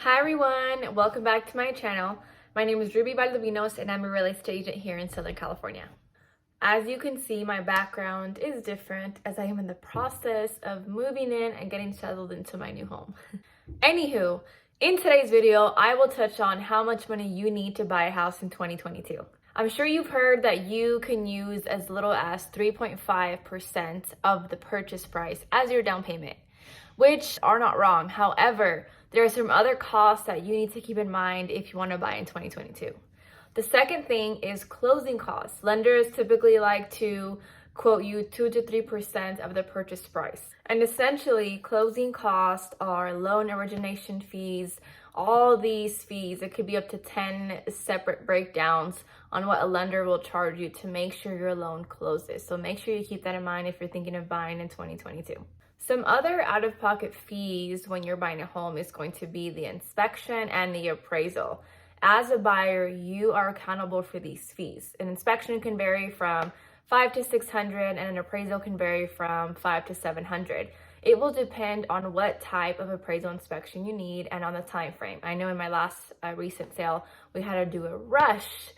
Hi everyone, welcome back to my channel. My name is Ruby Valdovinos and I'm a real estate agent here in Southern California. As you can see, my background is different as I am in the process of moving in and getting settled into my new home. Anywho, in today's video, I will touch on how much money you need to buy a house in 2022. I'm sure you've heard that you can use as little as 3.5% of the purchase price as your down payment, which are not wrong. However, there are some other costs that you need to keep in mind if you want to buy in 2022. The second thing is closing costs. Lenders typically like to quote you 2 to 3% of the purchase price. And essentially, closing costs are loan origination fees, all these fees. It could be up to 10 separate breakdowns on what a lender will charge you to make sure your loan closes. So make sure you keep that in mind if you're thinking of buying in 2022. Some other out-of-pocket fees when you're buying a home is going to be the inspection and the appraisal. As a buyer, you are accountable for these fees. An inspection can vary from $500 to $600 and an appraisal can vary from $500 to $700. It will depend on what type of appraisal inspection you need and on the time frame. I know in my last recent sale, we had to do a rush,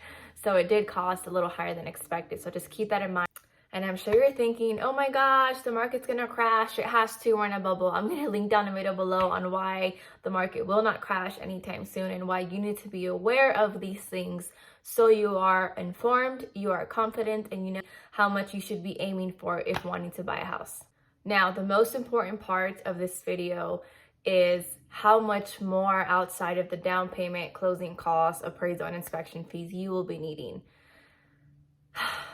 so it did cost a little higher than expected. So just keep that in mind. And I'm sure you're thinking, oh my gosh, the market's gonna crash. It has to, we're in a bubble. I'm gonna link down the video below on why the market will not crash anytime soon and why you need to be aware of these things so you are informed, you are confident, and you know how much you should be aiming for if wanting to buy a house. Now, the most important part of this video is how much more outside of the down payment, closing costs, appraisal, and inspection fees you will be needing.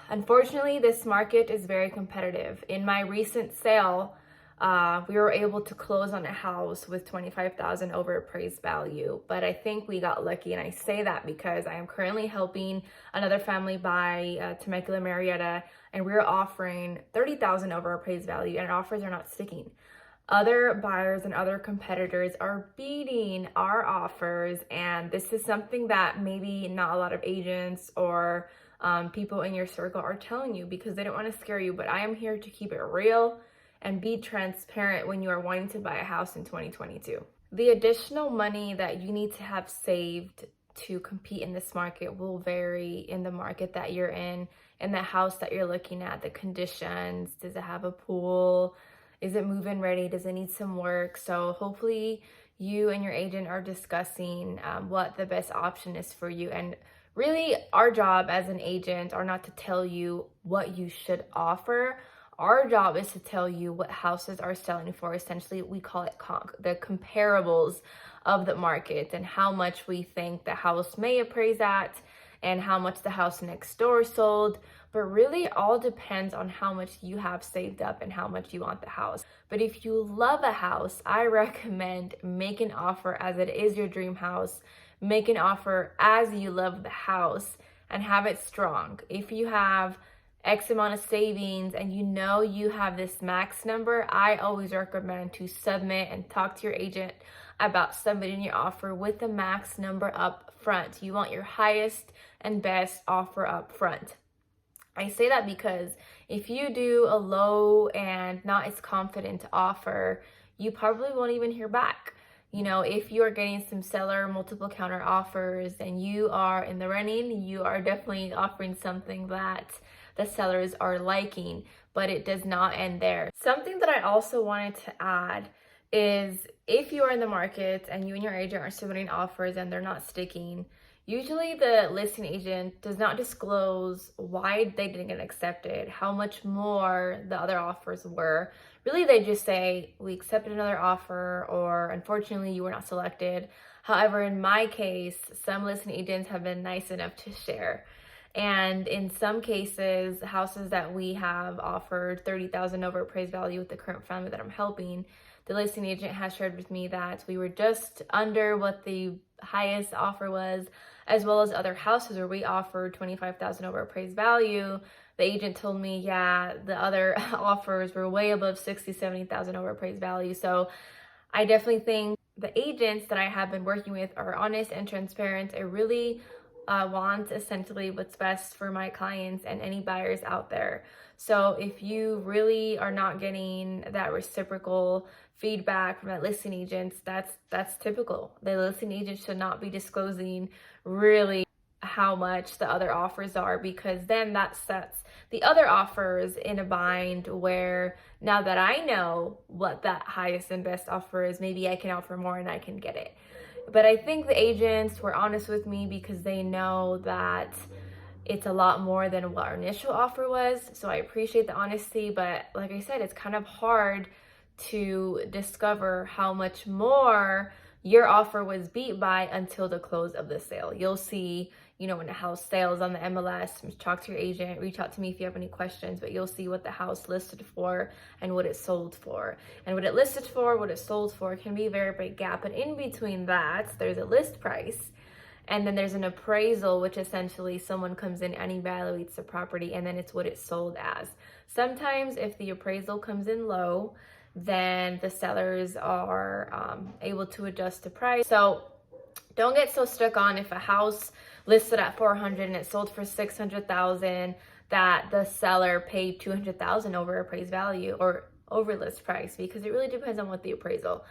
Unfortunately, this market is very competitive. In my recent sale, we were able to close on a house with $25,000 over appraised value, but I think we got lucky. And I say that because I am currently helping another family buy Temecula Marietta, and we're offering $30,000 over appraised value, and offers are not sticking. Other buyers and other competitors are beating our offers, and this is something that maybe not a lot of agents or people in your circle are telling you because they don't want to scare you, but I am here to keep it real and be transparent when you are wanting to buy a house in 2022. The additional money that you need to have saved to compete in this market will vary in the market that you're in the house that you're looking at, the conditions. Does it have a pool? Is it move-in ready? Does it need some work? So hopefully you and your agent are discussing what the best option is for you. And really, our job as an agent are not to tell you what you should offer. Our job is to tell you what houses are selling for. Essentially, we call it the comparables of the market and how much we think the house may appraise at and how much the house next door sold. But really, all depends on how much you have saved up and how much you want the house. But if you love a house, I recommend make an offer as it is your dream house. Make an offer as you love the house and have it strong. If you have X amount of savings and you know you have this max number, I always recommend to submit and talk to your agent about submitting your offer with the max number up front. You want your highest and best offer up front. I say that because if you do a low and not as confident offer, you probably won't even hear back. You know, if you are getting some seller multiple counter offers and you are in the running, you are definitely offering something that the sellers are liking, but it does not end there. Something that I also wanted to add is if you are in the market and you and your agent are submitting offers and they're not sticking, usually the listing agent does not disclose why they didn't get accepted, how much more the other offers were. Really, they just say, we accepted another offer, or unfortunately, you were not selected. However, in my case, some listing agents have been nice enough to share. And in some cases, houses that we have offered $30,000 over appraised value with the current family that I'm helping, the listing agent has shared with me that we were just under what the highest offer was, as well as other houses where we offered $25,000 over appraised value. The agent told me, yeah, the other offers were way above $60,000, $70,000 over appraised value. So I definitely think the agents that I have been working with are honest and transparent. I really want essentially what's best for my clients and any buyers out there. So if you really are not getting that reciprocal feedback from that listing agents, that's typical. The listing agent should not be disclosing really how much the other offers are, because then that sets the other offers in a bind where now that I know what that highest and best offer is, maybe I can offer more and I can get it. But I think the agents were honest with me because they know that it's a lot more than what our initial offer was. So I appreciate the honesty, but like I said, it's kind of hard to discover how much more your offer was beat by until the close of the sale. You'll see, when the house sells on the MLS, talk to your agent, reach out to me if you have any questions, but you'll see what the house listed for and what it sold for. And what it listed for, what it sold for can be a very big gap. And in between that, there's a list price. And then there's an appraisal, which essentially someone comes in and evaluates the property, and then it's what it sold as. Sometimes if the appraisal comes in low, then the sellers are able to adjust the price. So don't get so stuck on if a house listed at 400 and it sold for 600,000 that the seller paid 200,000 over appraised value or over list price, because it really depends on what the appraisal.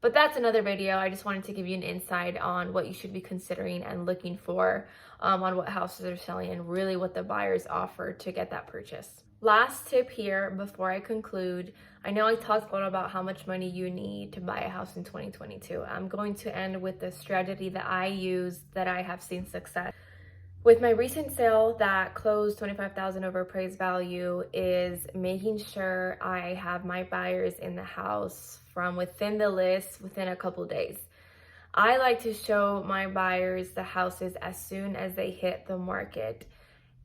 But that's another video. I just wanted to give you an insight on what you should be considering and looking for on what houses are selling and really what the buyers offer to get that purchase. Last tip here before I conclude. I know I talked a lot about how much money you need to buy a house in 2022. I'm going to end with the strategy that I use that I have seen success. With my recent sale that closed 25,000 over appraised value is making sure I have my buyers in the house from within the list within a couple days. I like to show my buyers the houses as soon as they hit the market.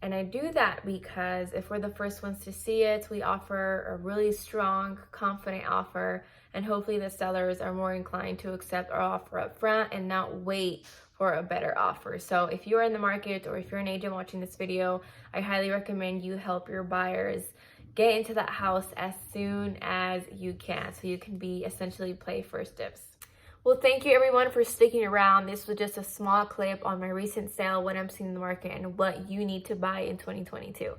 And I do that because if we're the first ones to see it, we offer a really strong, confident offer, and hopefully the sellers are more inclined to accept our offer up front and not wait for a better offer. So if you're in the market or if you're an agent watching this video, I highly recommend you help your buyers get into that house as soon as you can, so you can be essentially play first dibs. Well, thank you everyone for sticking around. This was just a small clip on my recent sale, what I'm seeing in the market, and what you need to buy in 2022.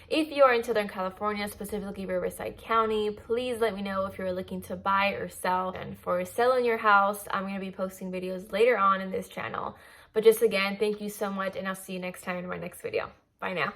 If you are in Southern California, specifically Riverside County, please let me know if you're looking to buy or sell. And for selling your house, I'm going to be posting videos later on in this channel. But just again, thank you so much, and I'll see you next time in my next video. Bye now.